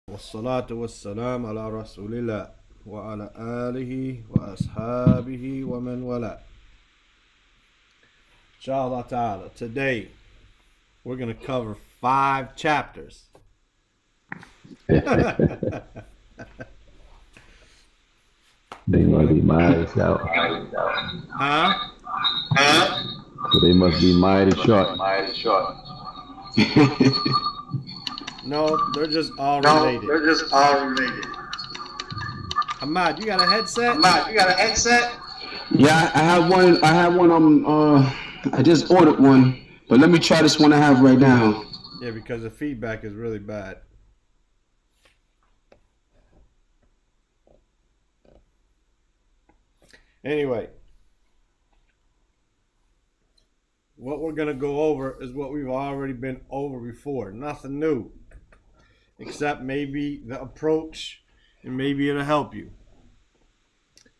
والصلاة والسلام على رسول الله وعلى آله وأصحابه ومن والاه. Inshallah ta'ala. Today we're going to cover 5 chapters. They must be mighty out. Huh? So they must be mighty short. No, they're just all No, related. they're just all related. Ahmad, you got a headset? Ahmad, you got a headset? Yeah, I have one. I have one. I just ordered one, but let me try this one I have right now. Yeah, because the feedback is really bad. Anyway, what we're going to go over is what we've already been over before. Nothing new, except maybe the approach, and maybe it'll help you.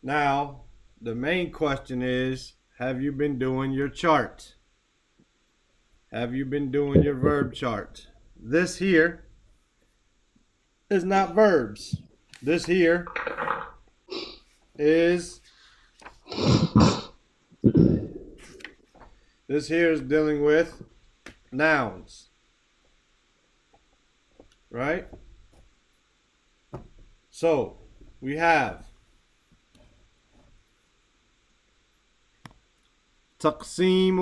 Now, the main question is, have you been doing your chart? Have you been doing your verb chart? This here is not verbs. This here is dealing with nouns. Right? So, we have تقسيم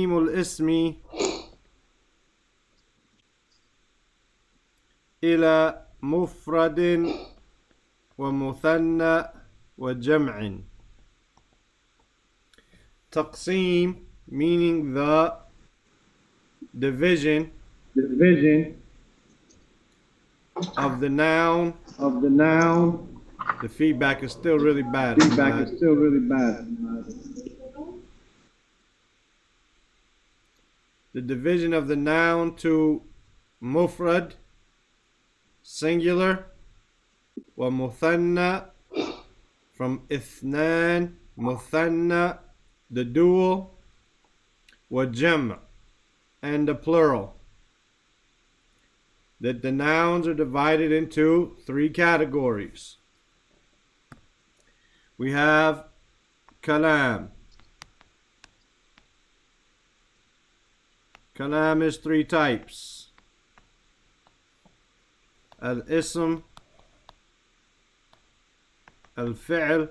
الاسم إلى مفرد ومثنى وجمع. تقسيم meaning the division of the noun. The feedback is still really bad. The division of the noun to mufrad, singular, wa muthanna, from ithnan, muthanna, the dual, wa jam', and the plural. That the nouns are divided into 3 categories. We have kalam. Kalam is 3 types. Al-ism, al-fi'l,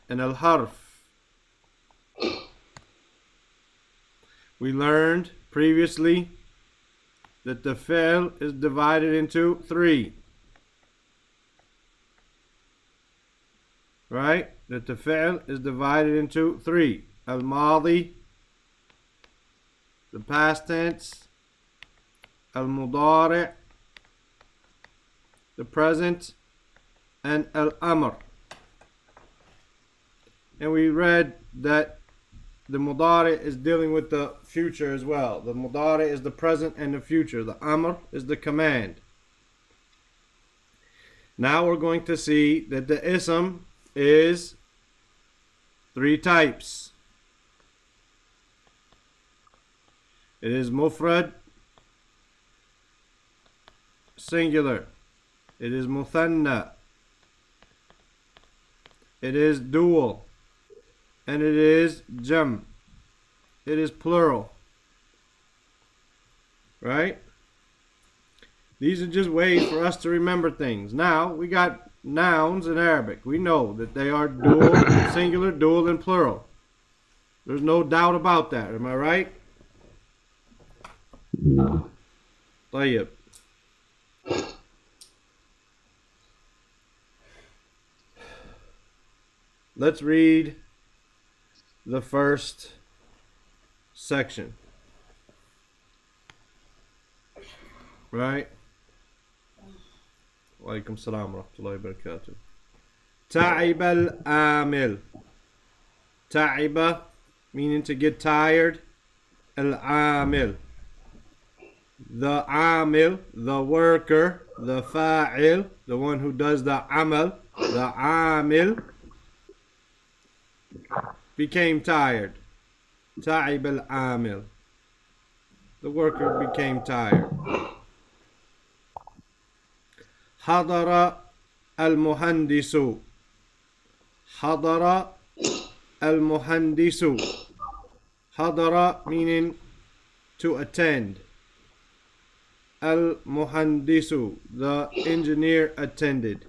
and al-harf. We learned previously that the fi'l is divided into 3. Right? That the fi'l is divided into 3. Al-madi, the past tense. Al-mudari', the present. And al-amr. And we read that the mudari' is dealing with the future as well. The mudari' is the present and the future. The amr is the command. Now we're going to see that the ism is 3 types. It is mufrad, singular. It is muthanna. It is dual. And it is jam'. It is plural. Right? These are just ways for us to remember things. Now, we got nouns in Arabic. We know that they are dual, singular, dual, and plural. There's no doubt about that. Am I right? No. طيب. Let's read the first section. Right? وعليكم السلام ورحمة الله وبركاته. تعب العامل. تعب meaning to get tired. العامل, the amil, the worker. The fa'il, the one who does the amal. The amil became tired. تعب العامل. The worker became tired. حضر المهندس. حضر المهندس. حضر meaning to attend. Al-Muhandisu, the engineer attended.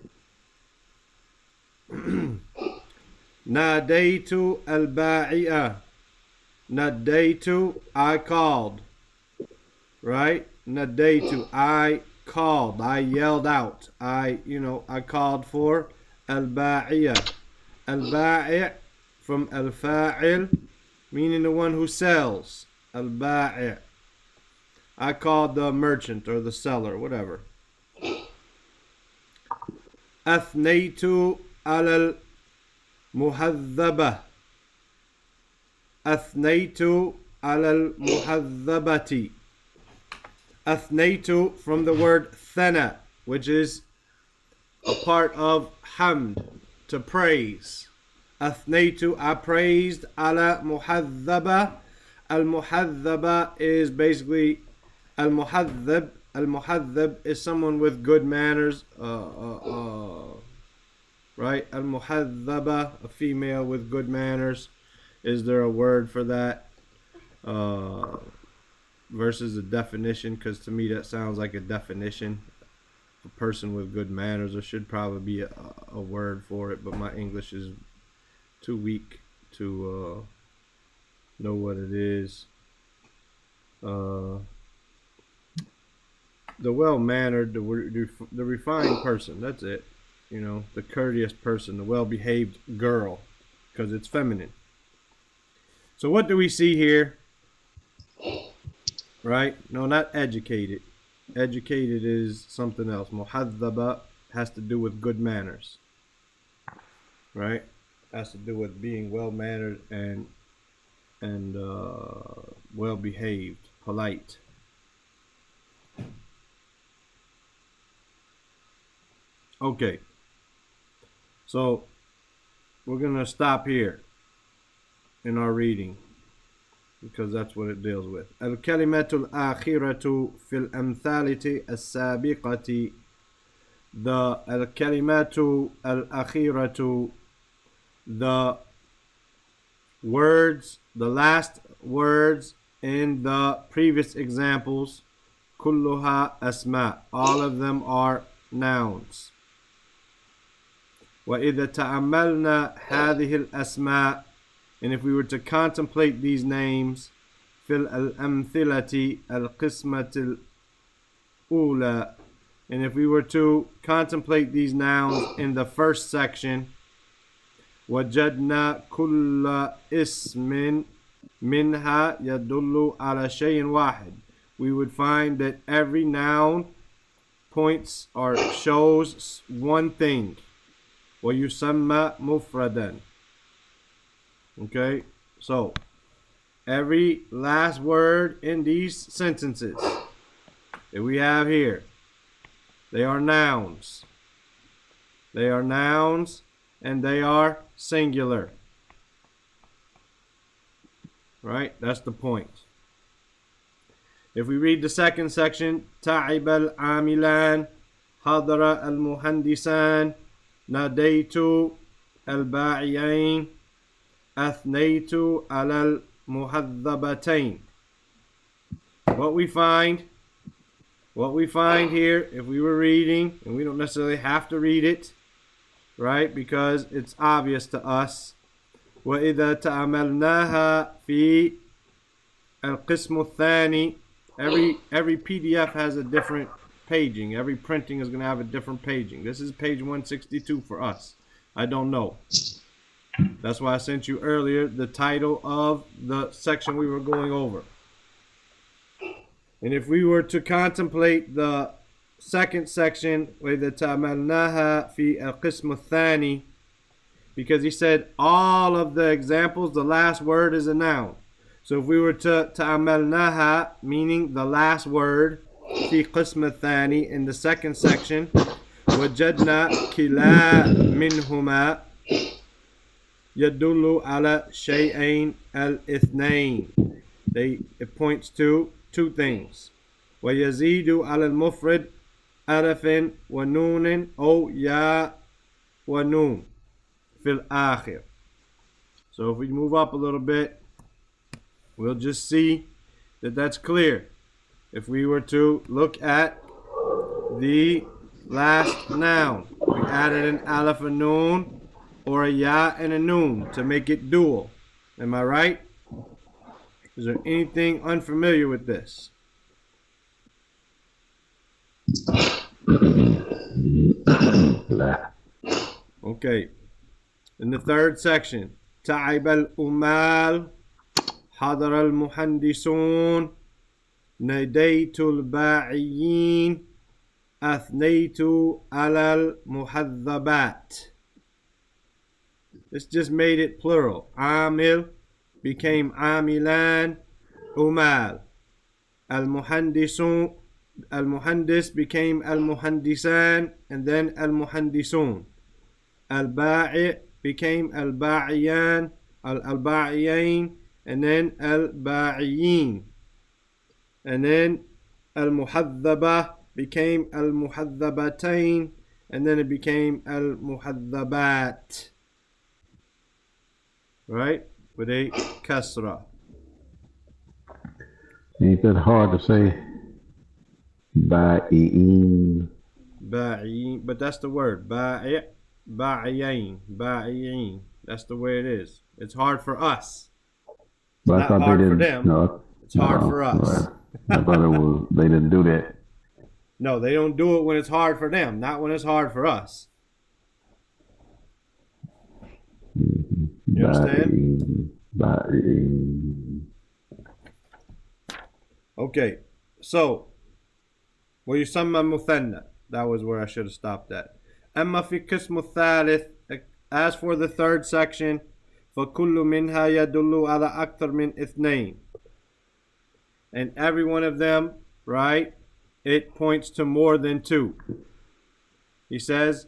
Nadaitu al-ba'i'a. Nadaitu, I called. Right? Nadaitu, I called. I yelled out. I called for al-ba'i'a. Al-ba'i' from al-fa'il, meaning the one who sells. Al-ba'i'. I called the merchant or the seller, whatever. Athnaytu alal muhadhabah. Athnaytu alal muhadhabati. Athnaytu from the word thana, which is a part of hamd, to praise. Athnaytu, I praised ala muhadhabah. Al-muhadhaba is basically al-muhadhab. Al-muhadhab is someone with good manners. Right? Al-muhadhaba, a female with good manners. Is there a word for that? Versus a definition, because to me that sounds like a definition. A person with good manners. There should probably be a word for it, but my English is too weak to know what it is. The well-mannered, the refined person, that's it. The courteous person, the well-behaved girl, because it's feminine. So what do we see here? Right? No, not educated. Educated is something else. Muhadhaba has to do with good manners. Right? Has to do with being well-mannered and well-behaved, polite. Okay, so we're going to stop here in our reading because that's what it deals with. Al-kalimatu al-akhiratu fil amthalati as-sabiqati. The al-kalimatu al-akhiratu, the words, the last words in the previous examples, kulluha asma, all of them are nouns. وَإِذَا تَأَمَّلْنَا هَذِهِ الْأَسْمَاءِ, and if we were to contemplate these names, فِي الْأَمْثِلَةِ الْقِسْمَةِ الْأُولَى, and if we were to contemplate these nouns in the first section, وَجَدْنَا كُلَّ اسْمٍ مِنْهَا يَدُلُّ عَلَى شَيْءٍ وَاحِدٍ, we would find that every noun points or shows one thing. وَيُسَمَّى مُفْرَدًا. Okay, so every last word in these sentences that we have here, they are nouns. They are nouns and they are singular. Right? That's the point. If we read the second section, تعب العاملان, حضر المهندسان, ناديت الباعيين, أثنيت على المهذبتين. What we find here, if we were reading, and we don't necessarily have to read it, right? Because it's obvious to us. وإذا تأملناها في القسم الثاني, every PDF has a different paging. Every printing is going to have a different paging. This is page 162 for us. I don't know. That's why I sent you earlier the title of the section we were going over. And if we were to contemplate the second section, وَإِذَا تَعْمَلْنَاهَا فِي الْقِسْمِ الثَّانِي, because he said all of the examples, the last word is a noun. So if we were to ta'amalnaha, meaning the last word, fi qism al-thani, in the second section, wajadna kila minhuma yadullu ala shay'ain al-ithnain. It points to two things. وَيَزِيدُ عَلَى الْمُفْرَدِ أَلَفٍ وَنُونٍ أو يَا وَنُون في الآخر. So if we move up a little bit, we'll just see that that's clear. If we were to look at the last noun, we added an alif and noon or a ya and a noon to make it dual. Am I right? Is there anything unfamiliar with this? Okay. In the third section, تعب الأمال حضر المهندسون ناديت الباعيين أثنيت على المحذبات. This just made it plural. عامل became عاملان أمال. المهندسون المهندس became المهندسان and then المهندسون. البائع became البائعيان البائعين and then البائعين. And then المحذبة became المحذبتين and then it became المحذبات. Right? With a kasra. Ain't that hard to say? Ba'i'in. Ba'i'in, but that's the word. Ba'i', ba'i'in, ba'i'in. That's the way it is. It's hard for us. But Not hard for them. No, it's hard for us. Right. I thought it was. They didn't do that. No, they don't do it when it's hard for them, not when it's hard for us. You understand? Ba'i'in. Okay, so ويسمى مثنى. That was where I should have stopped at. أما في قسم الثالث, as for the third section, فكل منها يدل على أكثر من اثنين. And every one of them, right, it points to more than two. He says,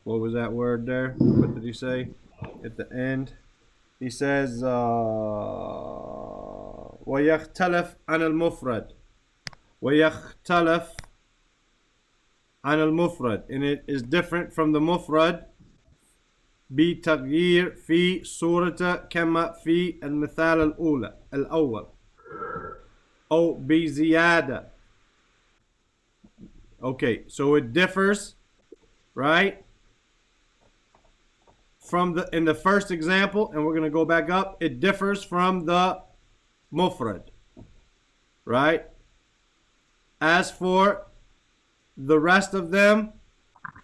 what was that word there? What did he say at the end? He says, ويختلف عن المفرد. ويختلف عن المفرد. And it is different from the mufrad بتغيير في صورته كما في المثال الأول أو بزيادة. Okay, so it differs, right? From in the first example, and we're going to go back up, it differs from the mufrad, right? As for the rest of them,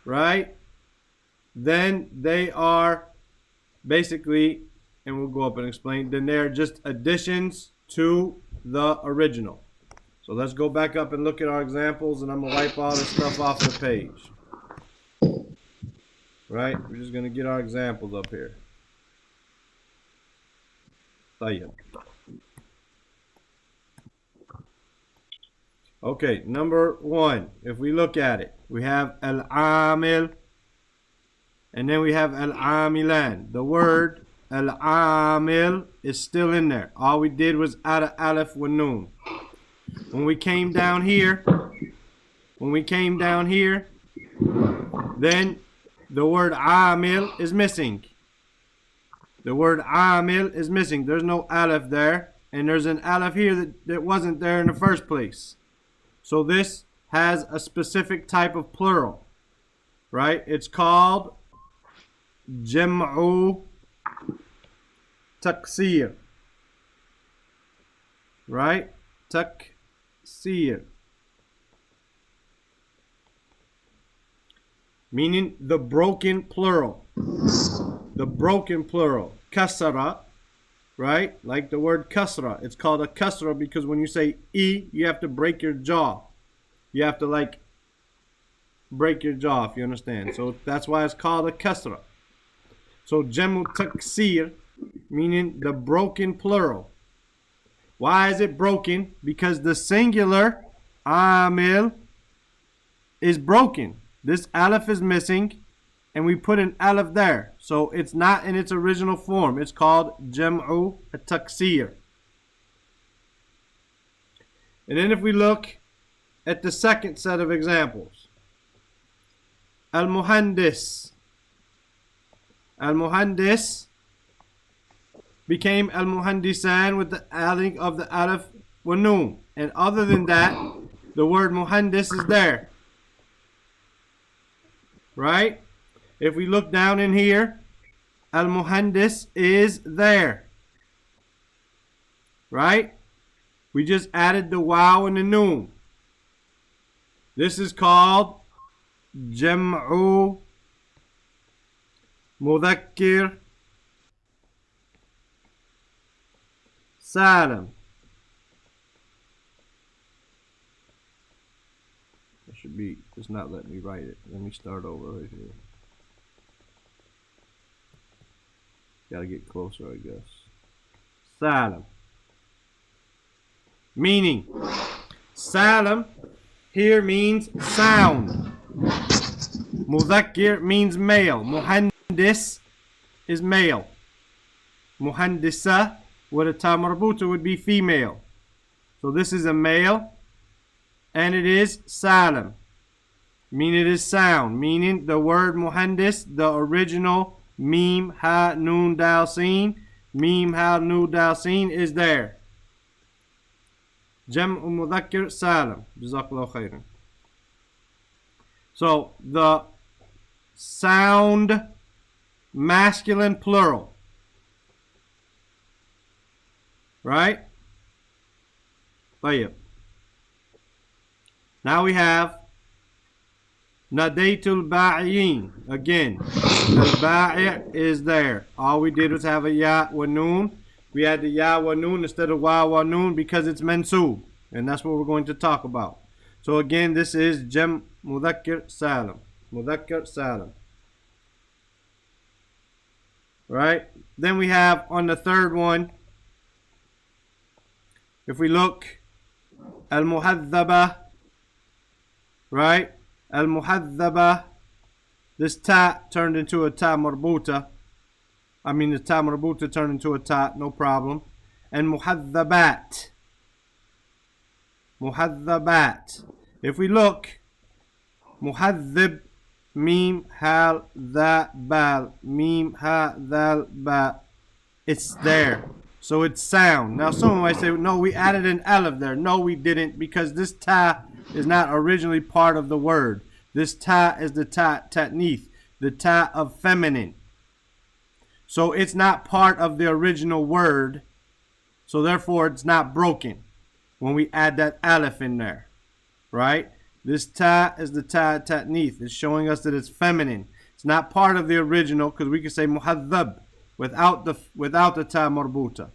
right, then they are basically, and we'll go up and explain, then they're just additions to the original. So let's go back up and look at our examples, and I'm going to wipe all this stuff off the page. Right? We're just going to get our examples up here. Okay, number one. If we look at it, we have al-amil, and then we have al-amilan. The word al-amil is still in there. All we did was add a alif wa noon. When we came down here, then the word amil is missing. The word amil is missing. There's no alif there, and there's an alif here that wasn't there in the first place. So this has a specific type of plural, right? It's called jam'u taksir, right? Taksir, meaning the broken plural. The broken plural, kasra, right? Like the word kasra. It's called a kasra because when you say e, you have to break your jaw. You have to like break your jaw, if you understand. So that's why it's called a kasra. So jamu taksir, meaning the broken plural. Why is it broken? Because the singular amil is broken. This alif is missing, and we put an alif there. So it's not in its original form. It's called jam'u taksir. And then if we look at the second set of examples, al-muhandis. Al-muhandis became al-muhandisan with the adding of the alif wa noon. And other than that, the word muhandis is there. Right? If we look down in here, al-muhandis is there. Right? We just added the waw and the noon. This is called jam'u mudhakkir salim. It should be, it's not letting me write it. Let me start over right here. Gotta get closer, I guess. Salim. Meaning, salim here means sound. Mudhakkir means male. Muhandis is male. Muhandisa with a ta marbuta would be female. So this is a male and it is salim. Meaning it is sound. Meaning the word muhandis, the original mim ha noon dal sin, mim ha noon dal sin is there. Jam'u mudhakkir salim. Jazakallahu khairan. So the sound masculine plural. Right? طيب. Now we have nadaytul ba'iyin. Again, al-ba'i' is there. All we did was have a ya wa noon. We had the ya wa noon instead of wa wa noon because it's mansub. And that's what we're going to talk about. So again, this is jam mudhakkir salim. Mudhakkir salim. Right? Then we have on the third one, if we look, al-muhadhaba. Right? Al-muhadhaba. This ta turned into a ta marbuta. I mean the ta marbuta turned into a ta, no problem. And muhadhabat. Muhadhabat. If we look, muhadhib, mim, hal, dha, bal, mim, ha, dhal, ba. It's there. So it's sound. Now someone might say, no, we added an alif there. No, we didn't, because this ta is not originally part of the word. This ta is the ta ta'nith, the ta of feminine. So it's not part of the original word. So therefore it's not broken when we add that alif in there. Right? This ta is the ta ta'nith. It's showing us that it's feminine. It's not part of the original because we could say muhadhab without the ta marbuta.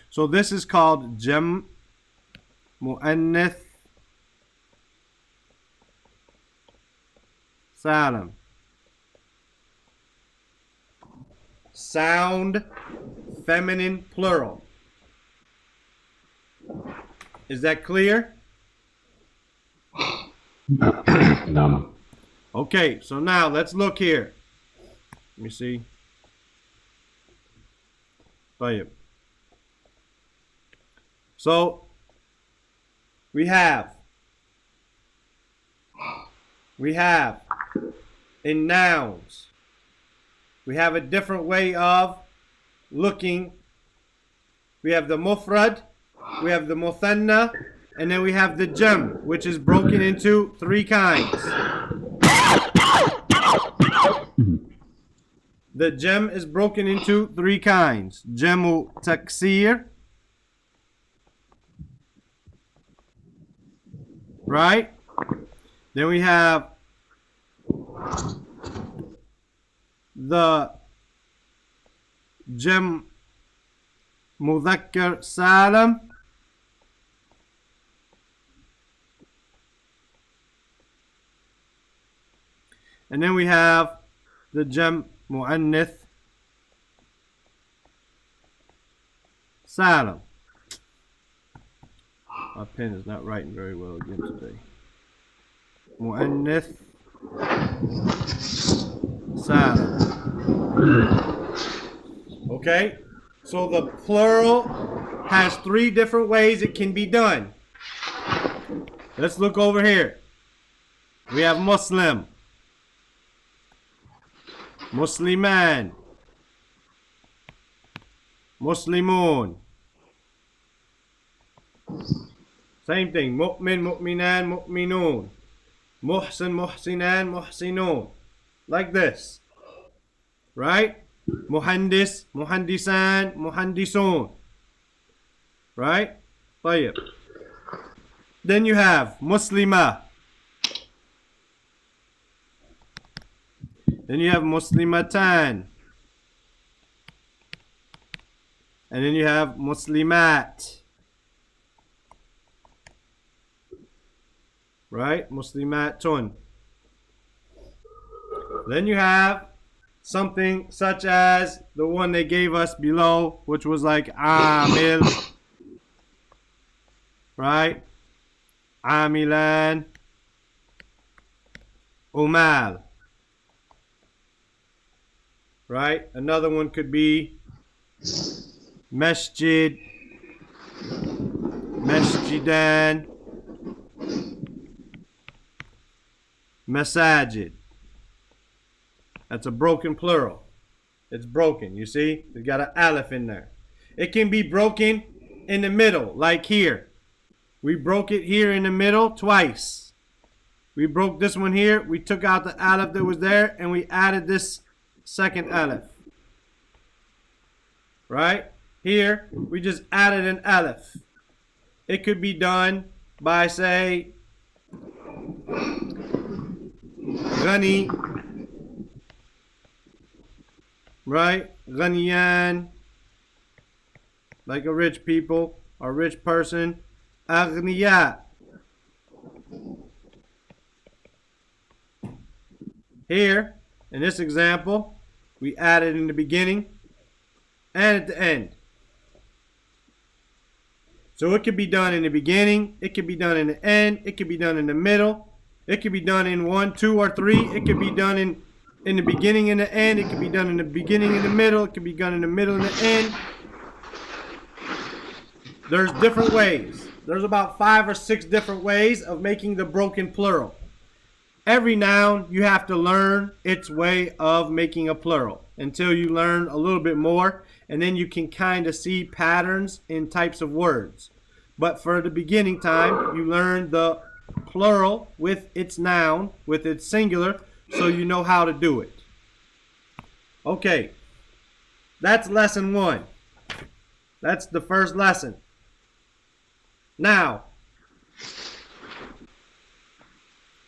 So this is called jam mu'annith salim. Sound feminine plural. Is that clear? No. Okay, so now let's look here. Let me see. طيب. So we have in nouns, we have a different way of looking. We have the mufrad, we have the muthanna, and then we have the jam, which is broken into three kinds. The jam is broken into three kinds. Jamu taksir, right? Then we have the jam mudhakkar salim, and then we have the jam mu'annith salim. My pen is not writing very well again today. Mu'annith salim. Okay, so the plural has three different ways it can be done. Let's look over here. We have Muslim, Musliman, Muslimun. Same thing. Mu'min, mu'minan, mu'minun. Muhsin, muhsinan, muhsinun. Like this. Right? Muhandis, muhandisan, muhandisun. Right? طيب. Then you have Muslima. Then you have Muslimatan. And then you have Muslimat. Right? Muslimatun. Then you have something such as the one they gave us below, which was like Amil. Right? Amilan. Umal. Right? Another one could be Masjid. Masjidan. Masajid. That's a broken plural. It's broken, you see? It's got an aleph in there. It can be broken in the middle, like here. We broke it here in the middle twice. We broke this one here. We took out the aleph that was there and we added this second aleph. Right? Here, we just added an aleph. It could be done by, say, Ghani, right? Ghaniyan, like a rich people, or rich person. Aghniya. Here, in this example, we added in the beginning and at the end. So it could be done in the beginning, it could be done in the end, it could be done in the middle, it could be done in 1, 2, or 3, it could be done in the beginning and the end, it could be done in the beginning and the middle, it could be done in the middle and the end. There's different ways. There's about 5 or 6 different ways of making the broken plural. Every noun you have to learn its way of making a plural until you learn a little bit more, and then you can kind of see patterns in types of words. But for the beginning time, you learn the plural with its noun, with its singular, so you know how to do it. Okay, that's lesson 1. That's the first lesson. Now,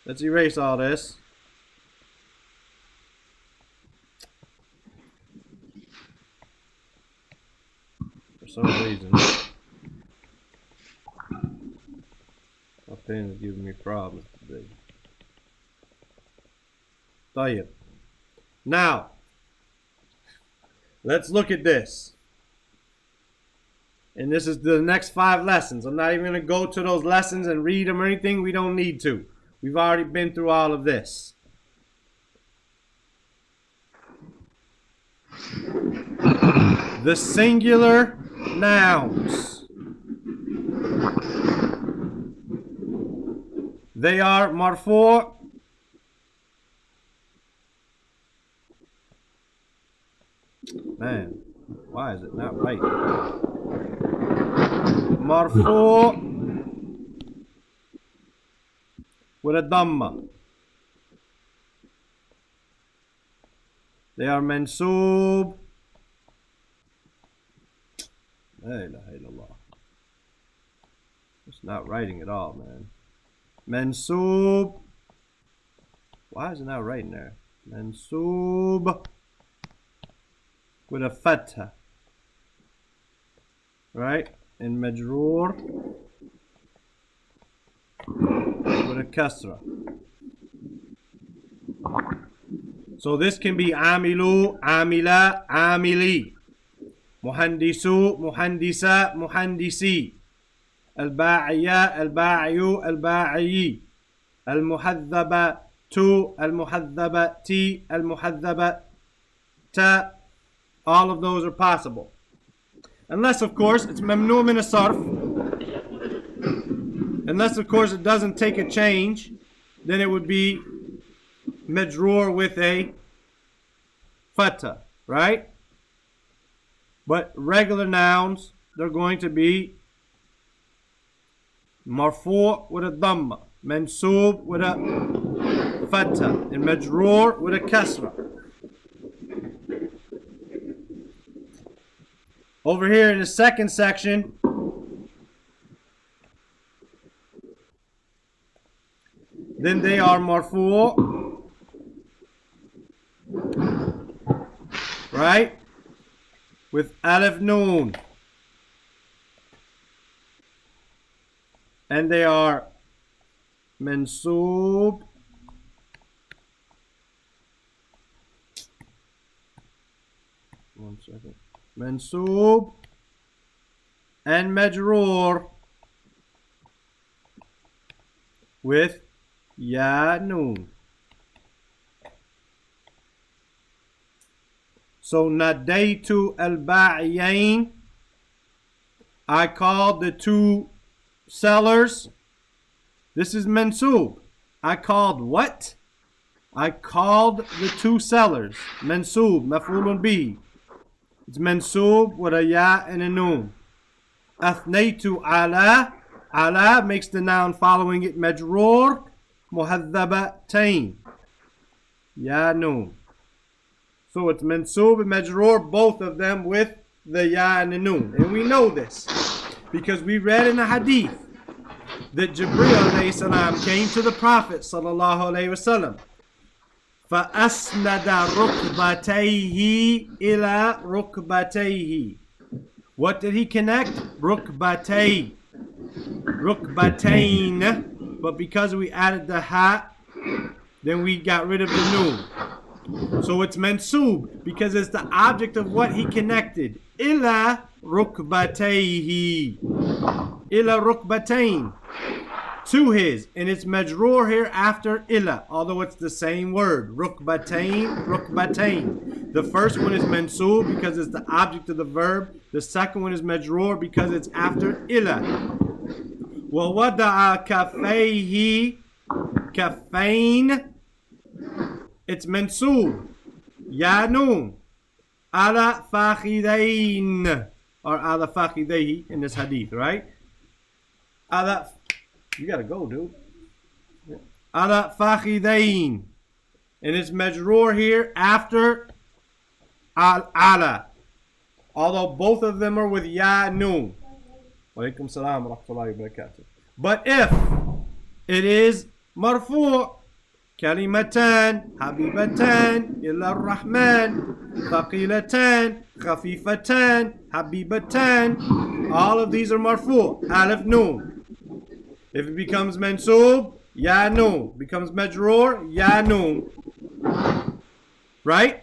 let's erase all this. For some reason, my pen is giving me problems today. طيب. Now, let's look at this. And this is the next 5 lessons. I'm not even going to go to those lessons and read them or anything. We don't need to. We've already been through all of this. The singular nouns. They are marfu'. Man, why is it not right? Marfu' with a dhamma. They are mansoob. La ilaha illallah. It's not writing at all, man. Mansoob. Why is it not writing there? Mansoob with a fatha. Right? And majroor with a kasra. So this can be amilu, amila, amili. Muhandisu, muhandisa, muhandisi. Al-ba'iya, al-ba'iyu, al-ba'iyi. Al-muhadhabatu, al-muhadhabati, al-muhadhabata. All of those are possible. Unless, of course, it's mamnu min as-sarf. Unless, of course, it doesn't take a change, then it would be majroor with a fatha, right? But regular nouns, they're going to be marfu' with a dhamma, mansoob with a fatha, and majroor with a kasra. Over here in the second section, then they are marfu', right? With alif noon. And they are mansoob mansoob and majroor with ya noon. So nadaytu al-ba'iyain, I called the two sellers. This is mansoob. I called what? I called the two sellers. Mansoob, maf'ulun bihi. It's mansoob with a ya and a noon. Athnaytu ala. Ala makes the noun following it majroor. Muhadhabatain. Ya noon. So it's mansoob and majroor, both of them with the ya and the noon. And we know this because we read in the hadith that Jibreel alayhi salam came to the Prophet sallallahu alayhi wasallam. فَأَسْنَدَ رُكْبَتَيْهِ إِلَى رُكْبَتَيْهِ. What did he connect? Rukbatay. Rukbatain. But because we added the ha, then we got rid of the noon. So it's mansoob because it's the object of what he connected. Ila rukbatayhi. Ila rukbatain. To his. And it's majroor here after ila. Although it's the same word. Rukbatain, rukbatain. The first one is mansoob because it's the object of the verb. The second one is majroor because it's after ila. وَوَضَعَ كَفَيْهِ كَفَيْن. It's mansoob. Ya noon. Ala fakhidain. Or ala fakhidayhi in this hadith, right? Ala. You gotta go, dude. Ala fakhidain. And it's majroor here after ala. Although both of them are with ya noon. Walaikum salam wa rahmatullahi wa barakatuh. But if it is marfu', كلمتان حبيبتان إلى الرحمن ثقيلتان خفيفتان حبيبتان, all of these are marfu', alif noon. If it becomes mansoob, ya noon. Becomes majroor, ya noon. Right?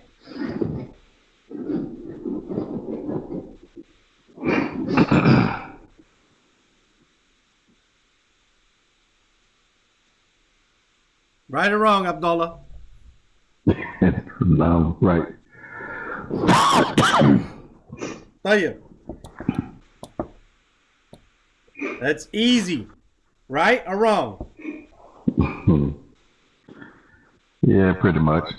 Right or wrong, Abdullah? No, right. Tayyib. That's easy. Right or wrong? Yeah, pretty much.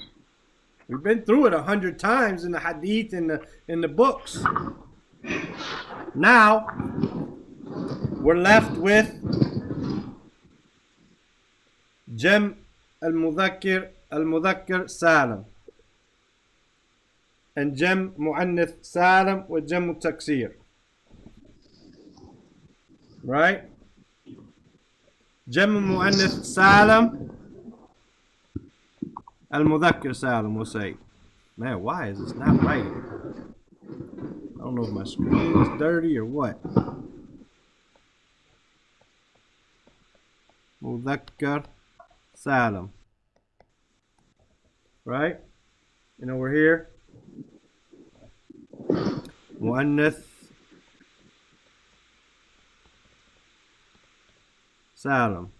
We've been through it 100 times in the hadith and in the books. Now, we're left with Jam al-Mudhakkar Salam and Jam Mu'annith Salam with Jam Taksir. Right? Jam Mu'annith Salam, al-Mudhakkar Salam, we'll say. Man, why is this not right? I don't know if my screen is dirty or what. Mudhakkar Salam. Right? And over here, Mu'annith Salam.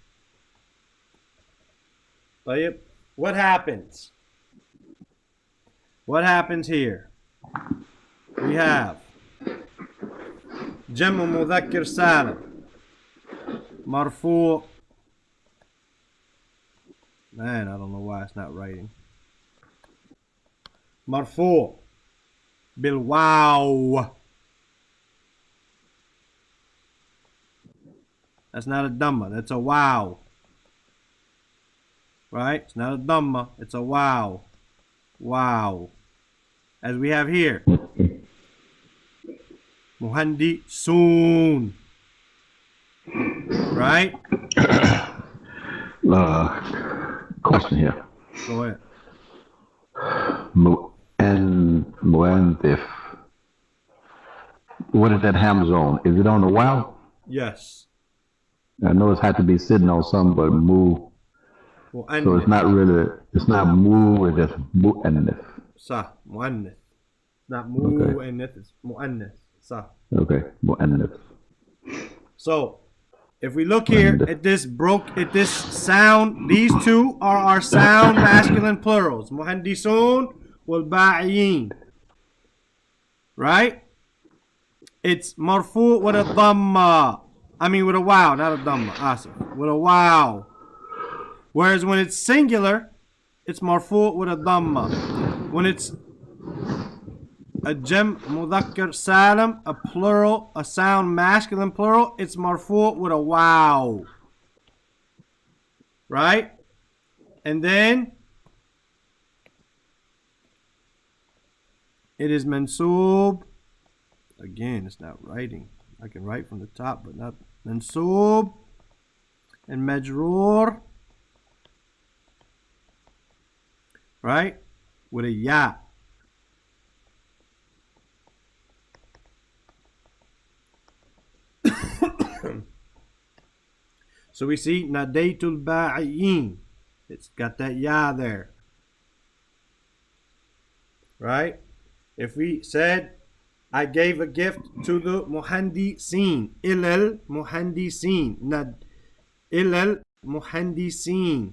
Tayyib. What happens? What happens here? We have Jam'u Mudhakkar Salam. Marfu. Man, I don't know why it's not writing. Marfu. Bil wow. That's not a dhamma, that's a wow. Right? It's not a dhamma, it's a wow. Wow. As we have here. Muhandi soon. Right? Question here. Go ahead. Muandif. What is that hamza on? Is it on the wow? Yes. I know it's had to be sitting on something, but mu. So it's not really, it's not mu, it's just mu'annif. Sah. Mu'annif. Not mu and nith, it's mu'annif. Sah. Okay, mu'annif. So, if we look here at this sound, these two are our sound masculine plurals. Muhandisun wal ba'iyin. Right? It's marfu with a dhamma. I mean with a wow, not a dhamma. Asif. With a wow. Whereas when it's singular, it's marfu with a dhamma. When it's a jam mudhakkar salam, a plural, a sound masculine plural, it's marfu with a wow. Right? And then it is mansoob. Again, it's not writing. I can write from the top, but not mansoob and majroor. Right? With a ya. So we see nadaytul ba'iyin. It's got that ya there. Right? If we said, I gave a gift to the muhandisin. Ilal muhandisin. Nad ilal muhandisin.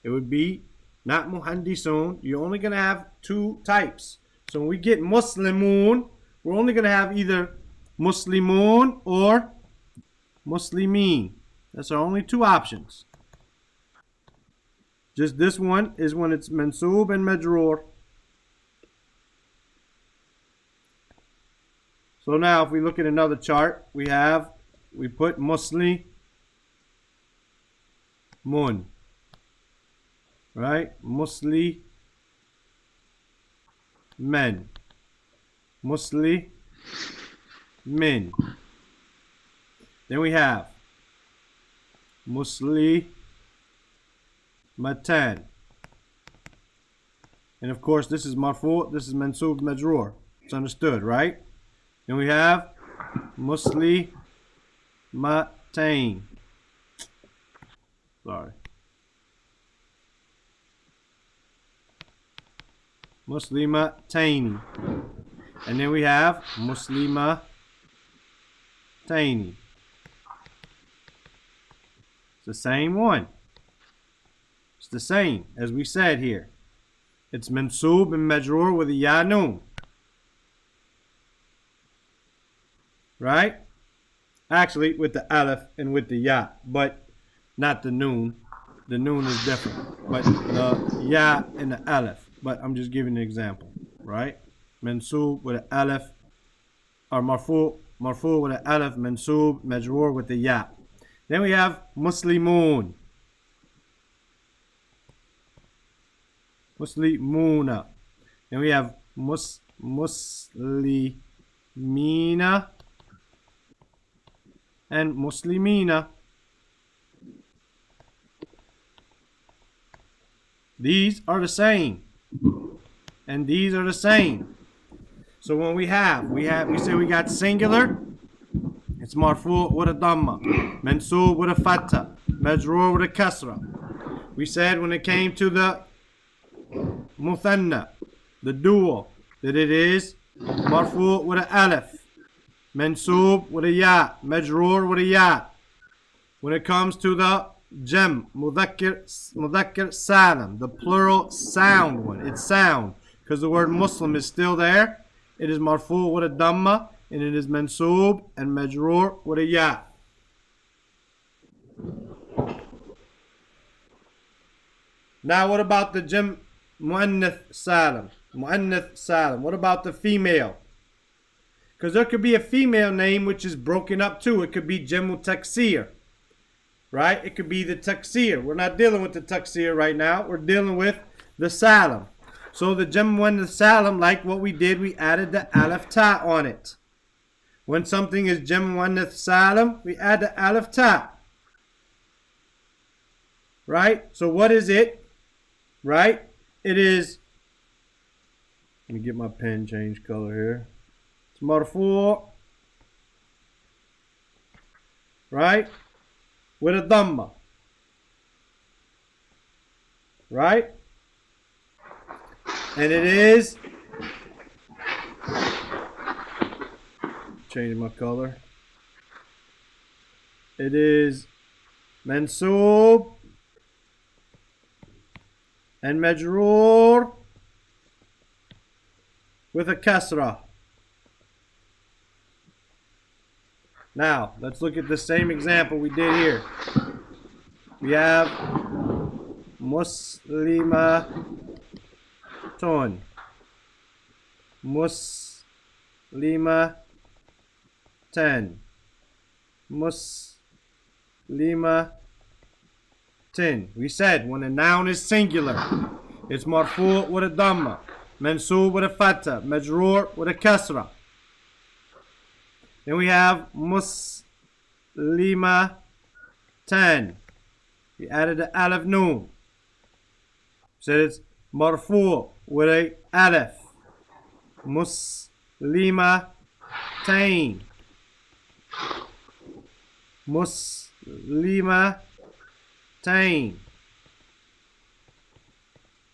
It would be not muhandisun. You're only going to have two types. So when we get muslimun, we're only going to have either muslimun or muslimin. That's our only two options. Just this one is when it's mansoob and majroor. So now if we look at another chart, we put muslimun. Right? Musli men. Musli min. Then we have Musli matan. And of course this is marfu, this is mansoob majroor. It's understood, right? Then we have Musli matain. Sorry. Muslimataini. And then we have Muslimataini. It's the same one. It's the same as we said here. It's mansoob and majroor with a ya noon. Right? Actually with the aleph and with the ya, but not the noon. The noon is different. But the ya and the aleph. But I'm just giving an example, right? Mansoob with an aleph, or marfu with an aleph, mansoob, majroor with the ya. Then we have muslimun. Muslimuna. Then we have muslimina and muslimina. These are the same. And these are the same. So when we say we got singular, it's marfu with a dhamma, mansoob with a fatha, majroor with a kasra. We said when it came to the muthanna, the dual, that it is marfu with an aleph, mansoob with a ya, majroor with a ya. When it comes to the jam, mudhakkar salam, the plural sound one, it's sound. Because the word Muslim is still there. It is marfu with a dhamma, and it is mansoob and majroor with a ya. Now, what about the Jam Mu'annath Salim? Mu'annath Salim. What about the female? Because there could be a female name which is broken up too. It could be Jamu Taksir. Right? It could be the Taksir. We're not dealing with the Taksir right now. We're dealing with the Salim. So the Jamu Mu'annath Salim, like what we did, we added the Alif Ta on it. When something is Jamu Mu'annath Salim, we add the Alif Ta. Right? So what is it? Right? It is, let me get my pen change color here. It's marfu', right? With a dhamma. Right? And it is, changing my color. It is mansoob and majroor with a kasra. Now, let's look at the same example we did here. We have muslimatun. Muslimatan. Muslimatin. We said when a noun is singular, it's marfu' with a dhamma, mansoob with a fatha, majroor with a kasra. Then we have muslimatan. We added the alif noon. Said it's marfu' with a alif. Muslimatain. Muslimatain.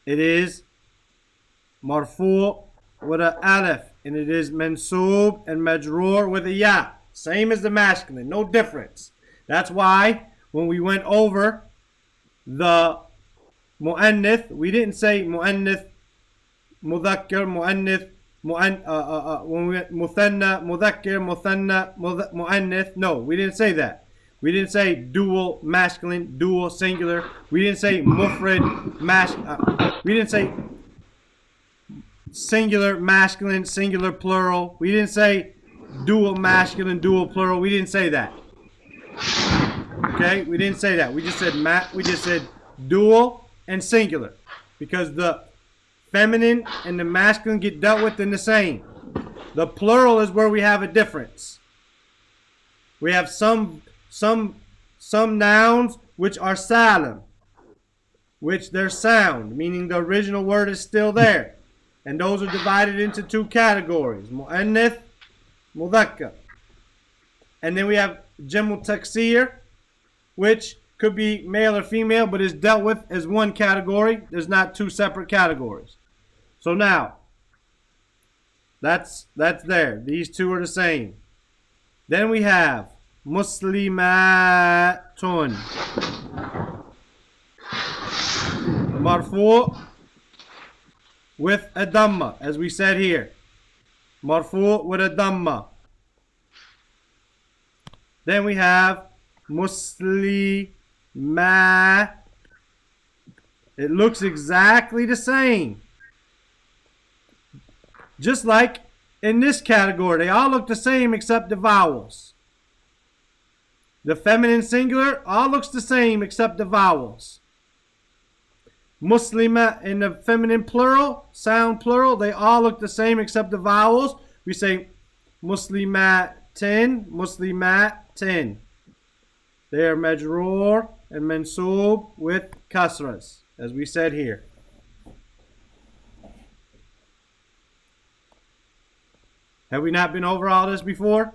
It is marfu' with a alif. And it is mansoob and majroor with a ya. Same as the masculine, no difference. That's why when we went over the mu'annith, we didn't say mu'annith, mudhakkar, mu'annith, when we went muthanna, mudhakkar, muthanna, mu'annith. No, we didn't say that. We didn't say dual masculine, dual singular. We didn't say mufrad, we didn't say singular masculine, singular plural. We didn't say dual masculine, dual plural. We didn't say that. Okay, we didn't say that. We just said dual and singular, because the feminine and the masculine get dealt with in the same. The plural is where we have a difference. We have some nouns which are salim, which they're sound, meaning the original word is still there. And those are divided into two categories, mu'annith, mudhakkar. And then we have jamu taksir, which could be male or female, but is dealt with as one category. There's not two separate categories. So now, that's there. These two are the same. Then we have muslimatun. Marfu' with a dhamma, as we said here. Marfu' with a dhamma. Then we have muslima. It looks exactly the same. Just like in this category, they all look the same except the vowels. The feminine singular all looks the same except the vowels. Muslima in the feminine plural, sound plural, they all look the same except the vowels. We say muslimatin, muslimatin. They are majroor and mansoob with kasras, as we said here. Have we not been over all this before?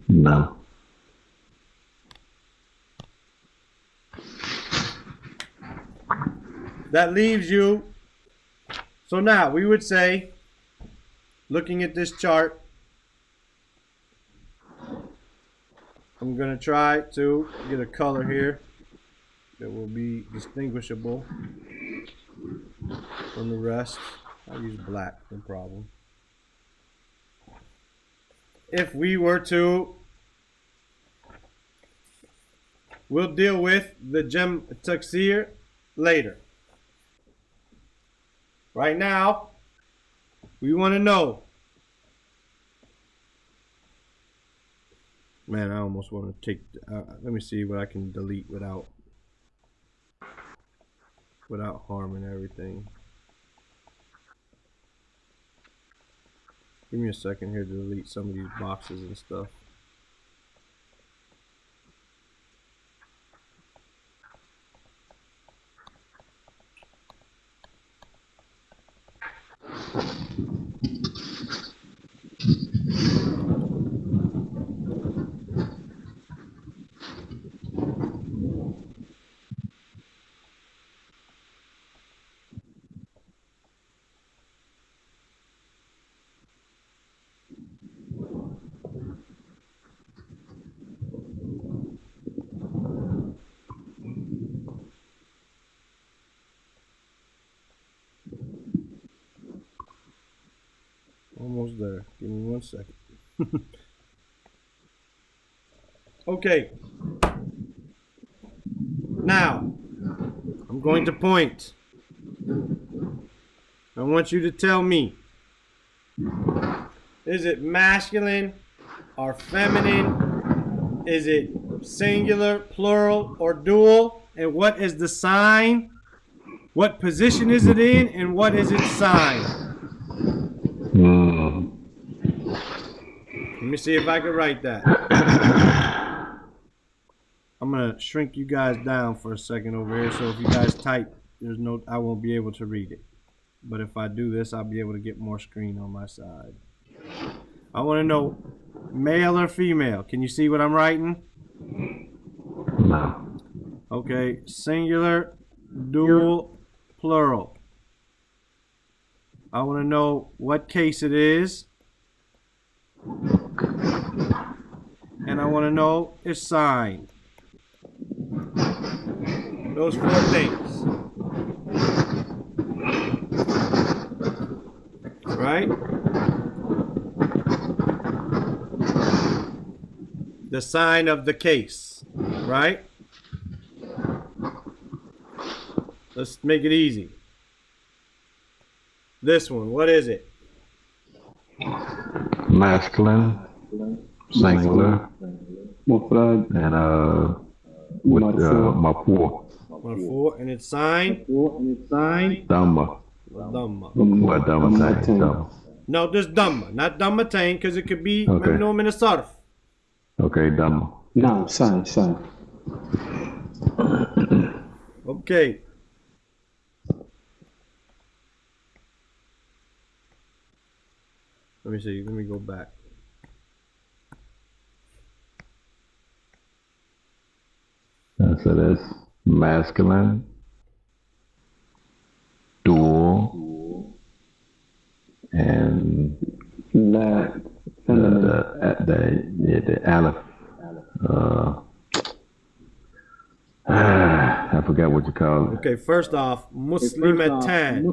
No. That leaves you. So now we would say, looking at this chart, I'm going to try to get a color here that will be distinguishable from the rest. I'll use black, no problem. If we were to We'll deal with the Gem Taksir later. Right now, we want to know. Man, I almost want to take. Let me see what I can delete without harming everything. Give me a second here to delete some of these boxes and stuff. Almost there. Give me 1 second. Okay. Now, I'm going to point. I want you to tell me, is it masculine or feminine? Is it singular, plural, or dual? And what is the sign? What position is it in? And what is its sign? Let me see if I can write that. I'm gonna shrink you guys down for a second over here, so if you guys type, I won't be able to read it. But if I do this, I'll be able to get more screen on my side. I want to know male or female. Can you see what I'm writing? No. Okay, singular, dual, plural. I want to know what case it is. And I want to know its sign. Those 4 things. Right? The sign of the case. Right? Let's make it easy. This one, what is it? Masculine, singular, and with Marfu. Marfu, and its sign? Dhamma. Dhamma. What Dhamma thing? Dhamma. No, there's Dhamma, not Dhammatain, because it could be Okay. Mamnu min as-sarf. Okay, Dhamma. No, sign. Okay. Let me see. Let me go back. So that's masculine, dual, and That feminine. the aleph. I forgot what you call it. Okay, first off, Muslimatan.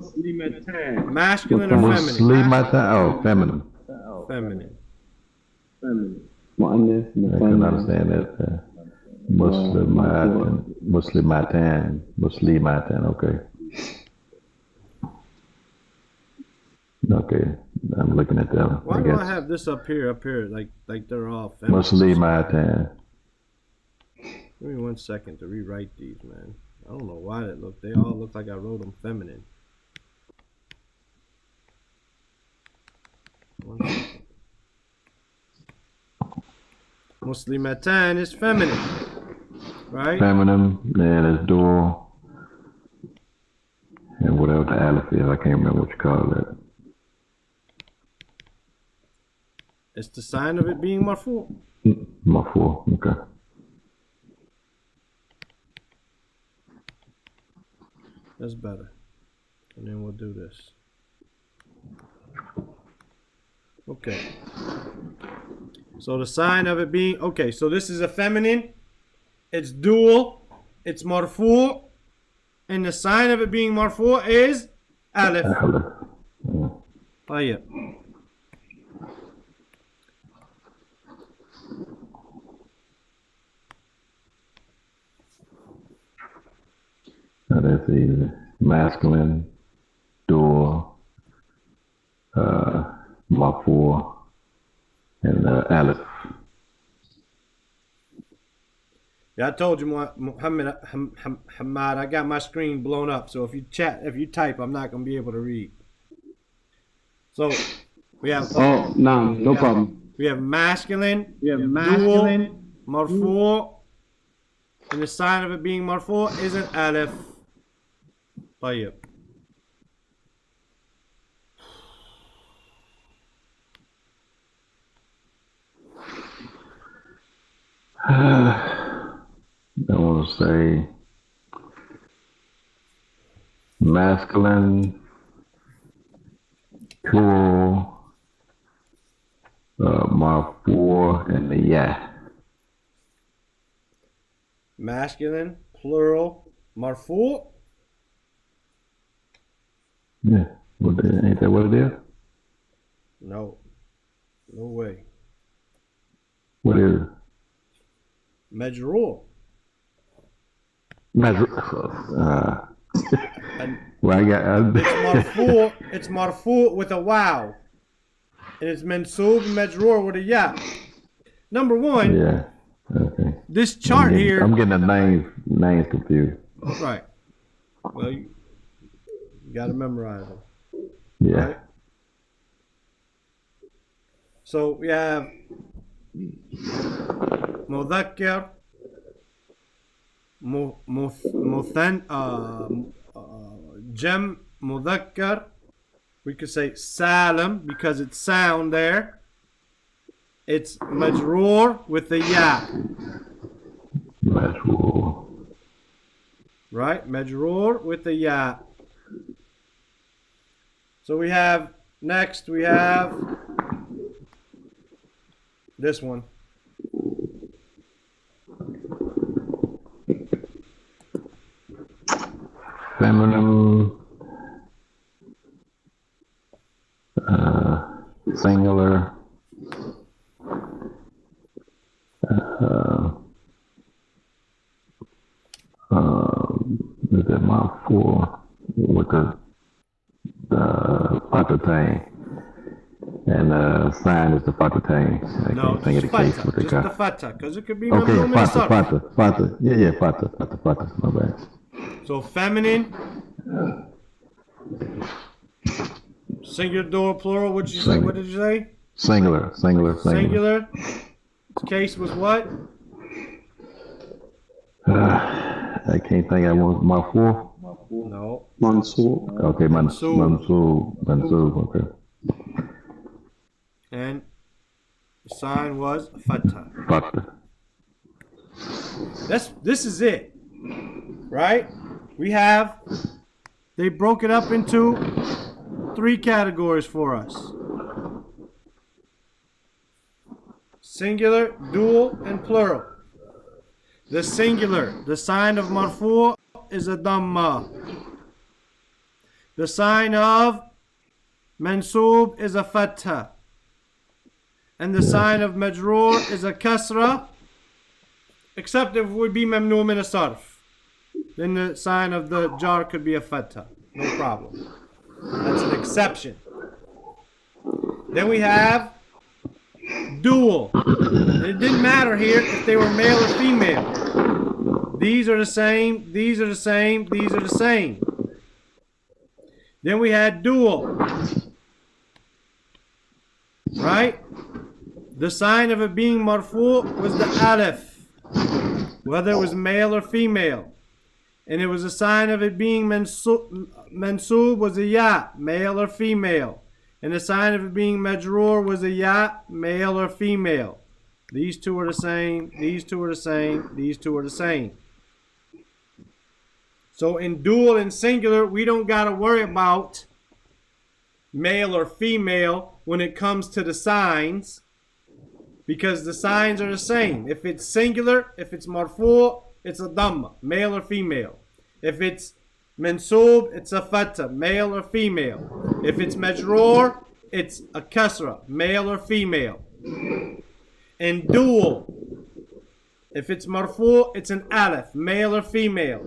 Masculine or feminine? Muslimatan. Oh, feminine. Feminine. Mu'annas, I can understand that. Muslimatan. Okay. Okay, I'm looking at them. Why do I have this up here, like they're all feminine? Muslimatan. Give me 1 second to rewrite these, man. I don't know why they all look like I wrote them feminine. 1 second. Muslimatan is feminine, right? Feminine, then it's dual. And whatever the aleph is, I can't remember what you call it. It's the sign of it being marfu. Marfu, okay. That's better. And then we'll do this. Okay. So the sign of it being, okay, so this is a feminine. It's dual. It's marfu. And the sign of it being marfu is alif. Aleph. طيب. That's easy. Masculine, dual, marfu, and alif. Yeah, I told you, Muhammad, Hamad, I got my screen blown up. So if you type, I'm not gonna be able to read. So we have. Oh, no problem. We have masculine. Dual, marfu, and the sign of it being marfu is an alif. طيب. I want to say masculine, plural, marfu, and the ya. Masculine, plural, marfu. Yeah, ain't that what it is? No way. What is it? Majroor. Well, I got. It's marfu with a wow, and it's mansub majroor with a ya. Number one. Yeah. Okay. This chart here. I'm getting the names confused. Right. Well, you got to memorize them. Yeah. Right? So we have مذكر جم مذكر. We could say salam because it's sound there. It's majroor with the ya. Majroor. Right? Majroor with the ya. So we have next this one. Feminine, singular, is that marfu with the fatatain, and sign is the fatatain. No, think just of the case fata. with the Just the fata, because it could be okay, mamnu min sarf. fata. Yeah, fata. My bad. So feminine, singular, dual, plural. What did you say? What did you say? Singular. Singular. Case was what? I can't think. I want marfu. No. Mansur. Okay, Mansub. Okay. And the sign was fatha. Fata. This is it, right? They broke it up into 3 categories for us: singular, dual, and plural. The singular, the sign of marfu is a dhamma. The sign of mansub is a fatha. And the sign of majroor is a kasra, except if it would be mamnu min sarf. Then the sign of the jar could be a fatha. No problem. That's an exception. Then we have dual. And it didn't matter here if they were male or female. These are the same, these are the same, these are the same. Then we had dual. Right? The sign of it being marfu was the alif, whether it was male or female. And it was a sign of it being mansub was a ya, male or female. And the sign of it being majroor was a ya, male or female. These two are the same, these two are the same, these two are the same. So in dual and singular, we don't got to worry about male or female when it comes to the signs, because the signs are the same. If it's singular, if it's marfu, it's a dhamma, male or female. If it's mansub, it's a fatha, male or female. If it's majroor, it's a kasra, male or female. In dual, if it's marfu, it's an alif, male or female.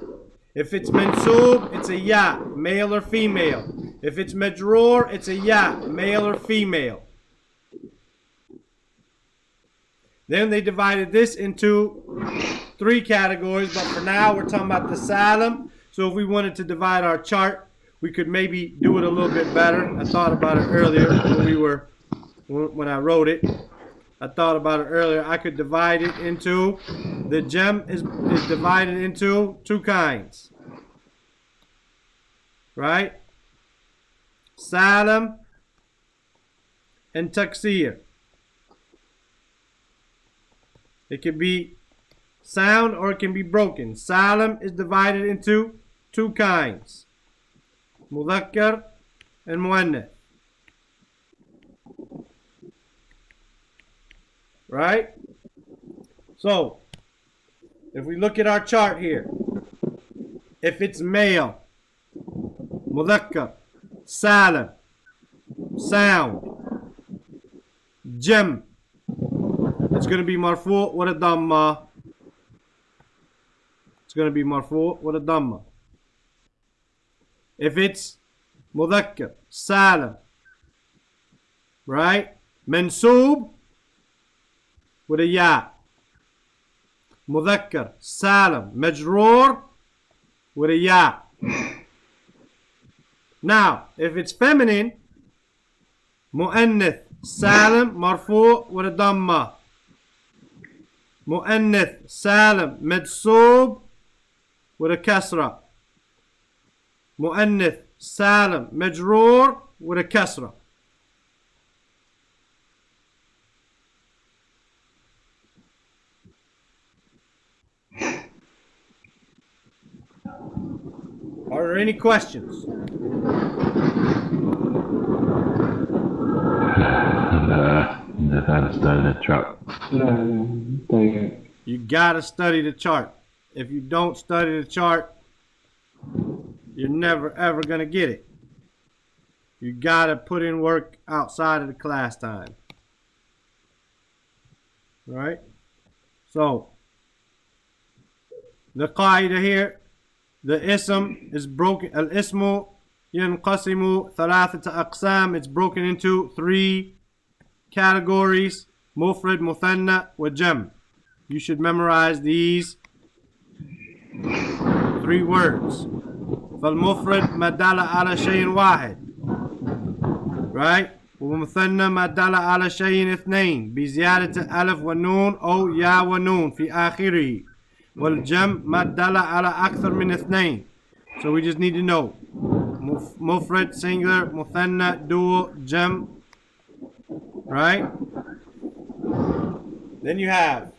If it's mansub, it's a ya, male or female. If it's majroor, it's a ya, male or female. Then they divided this into 3 categories, but for now we're talking about the salam. So if we wanted to divide our chart, we could maybe do it a little bit better. I thought about it earlier when I wrote it. I thought about it earlier. I could divide it into, the gem is divided into 2 kinds. Right? Salam and taksir. It can be sound or it can be broken. Salam is divided into 2 kinds. Mudhakkar and muannath. Right? So, if we look at our chart here, if it's male, mudhakkar, salam, sound, jam, it's going to be marfu' with a dhamma. It's going to be marfu' with a dhamma. If it's mudhakkar, salam, right? Mansoob with a ya. Mudhakkar, salam, majroor with a ya. Now, if it's feminine, mu'annath, salam, marfu' with a dhamma. Mu'annath, salam, mansoob with a kasra. Mu'annath, salam, majroor with a kasra. Are there any questions? Just had to study the chart. You gotta study the chart. If you don't study the chart, you're never ever gonna get it. You gotta put in work outside of the class time. Right? So, the qaida here, the ism is broken. Al-ismu yanqasimu thalathata aqsam. It's broken into 3 categories: mufrad, muthanna, wa jam. You should memorize these 3 words. فالمفرد ما دل على شيء واحد, right? ومثنى ما دل على شيء 2 بزيادة ألف ونون أو يا ونون في آخره. والجم ما دل على أكثر من 2. So we just need to know mufrad, singular, muthanna, dual, jam, right? Then you have,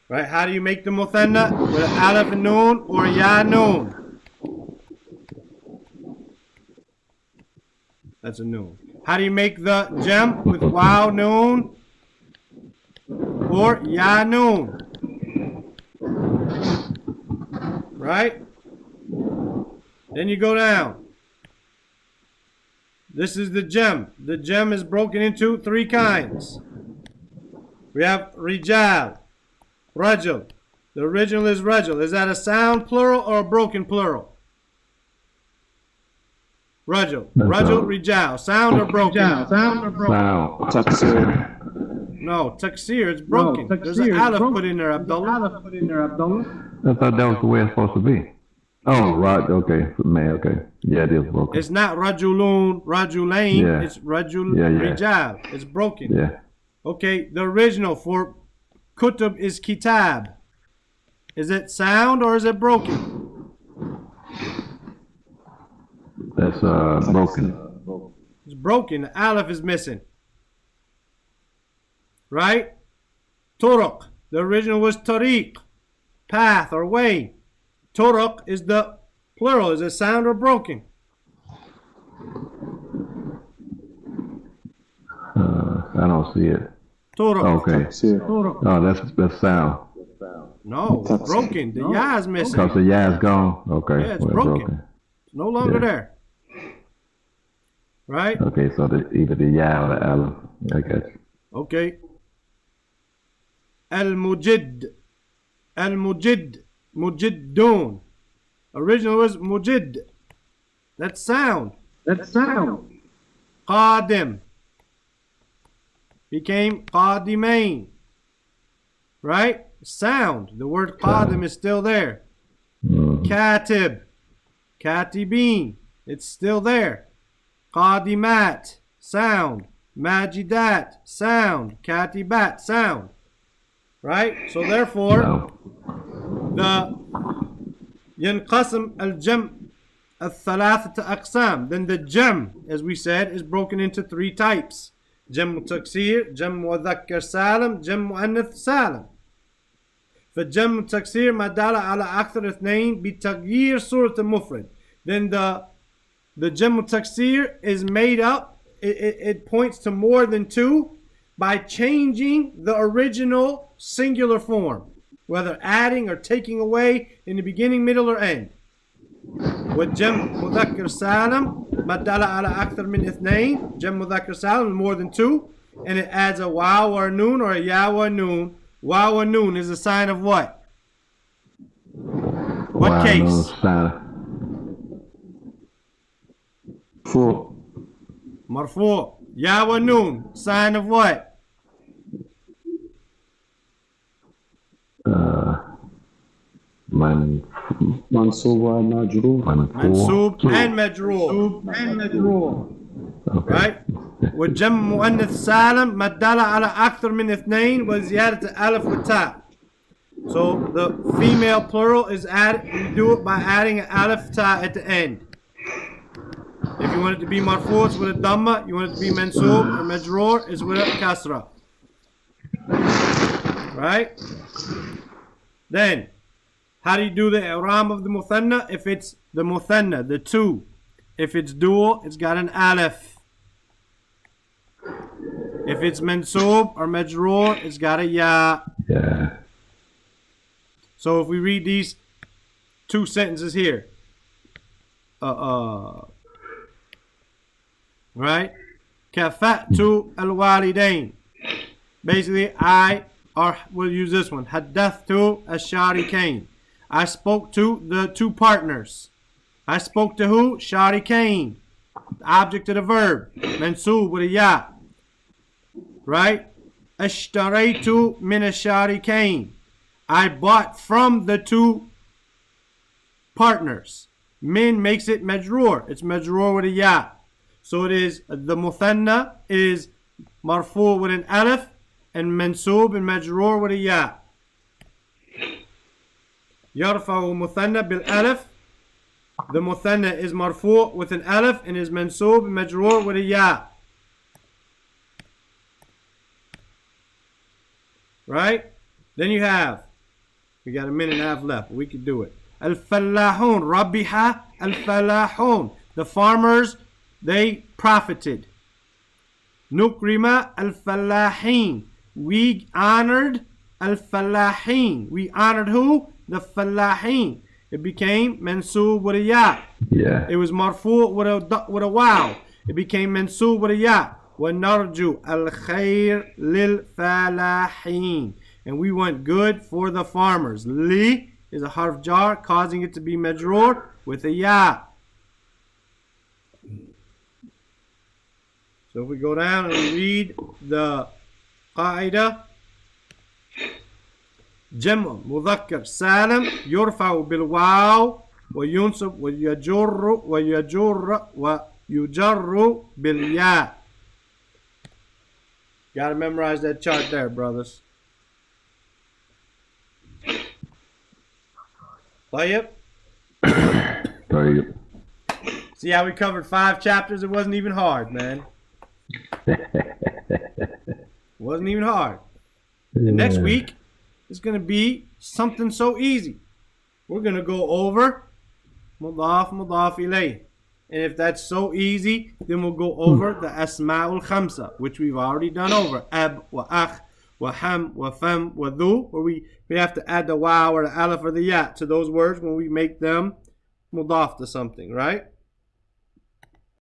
right, how do you make the muthanna? With an alif and noon or ya noon? That's a noon. How do you make the jam? With wow noon or ya noon? Right? Then you go down. This is the gem. The gem is broken into 3 kinds. We have rijal, rajul. The original is rajul. Is that a sound plural or a broken plural? Rajul. Rajul, rijal. Sound or broken? Sound. Taksir. No, taksir. It's broken. There's an aleph put in there, Abdullah. I thought that was the way it's supposed to be. Oh, right. Okay. Man, okay. Yeah, it is broken. It's not rajulun, rajulain. Yeah. It's rajul, Yeah. rijal. It's broken. Yeah. Okay, the original for kutub is kitab. Is it sound or is it broken? That's broken. It's broken. The aleph is missing. Right? Turuq. The original was tariq, path or way. Turuq is the plural. Is it sound or broken? I don't see it. Turuq. Okay. Taksir. Oh, that's sound. No, it's broken. The ya is missing. Because the ya is gone. Okay. Yeah, it's well, broken. It's no longer Yeah. there. Right? Okay, so either the ya or the aleph. I got you. Okay. Al-Mujid. Al-Mujid. Mujiddun. Original was mujid. That's sound. Qadim became qadimain. Right? Sound. The word qadim is still there. Katib. Katibin. It's still there. Qadimat. Sound. Majidat. Sound. Katibat. Sound. Right? So therefore, the ينقسم الجمع الثلاثة أقسام. Then the jam, as we said, is broken into three types. جمع تكسير, جمع مذكر سالم, جمع مؤنث سالم. فالجمع تكسير ما دل على أكثر اثنين بتغيير صورة المفرد. Then the جمع تكسير is made up, it points to more than two by changing the original singular form, whether adding or taking away in the beginning, middle, or end. والجمع مذكر سالم ما دل على أكثر من اثنين. جمع مذكر سالم is more than two, and it adds a waw or a noon or a ya or a noon. Waw or noon is a sign of what? What case? Marfu. Ya or noon, sign of what? Mansub and majroor. Okay. Right? والجمع مؤنث سالم ما دل على أكثر من اثنين وزيادة ألف وتاء. So the female plural is added. You do it by adding an alif ta at the end. If you want it to be marfu, it's with a dhamma. You want it to be mansub or majroor, it's with a kasra. Right? Then, how do you do the i'ram of the muthanna? If it's the muthanna, the two. If it's dual, it's got an alif. If it's mansub or majroor, it's got a ya. Yeah. So if we read these two sentences here, right? Kafatu al-walidain. Basically, we'll use this one. Haddathtu ash-sharikain. I spoke to the two partners. I spoke to who? Sharikain. The object of the verb. Mansub with a ya. Right? Ashtaraytu min ash-sharikain. I bought from the two partners. Min makes it majroor. It's majroor with a ya. So it is, the muthanna is marfu with an alif and mansub and majroor with a ya. Yarfa'u muthanna bil alif. The muthanna is marfu with an alif and is mansub and majroor with a ya. Right? Then you have, we got a minute and a half left. We can do it. Al-fallahun. Rabiha al-fallahun. The farmers, they profited. Nukrima al-fallahin. We honored al-fallahin. We honored who? The fallahin. It became mansub with a ya. Yeah. It was marfu with a waw. It became mansub with a ya. وَنَرْجُ الْخَيْرِ لِلْفَلَاحِينَ. And we want good for the farmers. Li is a harf jar, causing it to be majroor with a ya. So if we go down and we read the qaida, جمع مذكر سالم يرفع بالواو وينصب ويجر بالياء. Gotta memorize that chart there, brothers. طيب. See how we covered 5 chapters? It wasn't even hard, man. It wasn't even hard. The next week is going to be something so easy. We're going to go over mudaf ilayh. And if that's so easy, then we'll go over the asma'ul khamsa, which we've already done over. Ab, wa akh, wa ham, wa fam, wa dhu, where we have to add the waw or the alif or the ya to those words when we make them mudaf to something, right?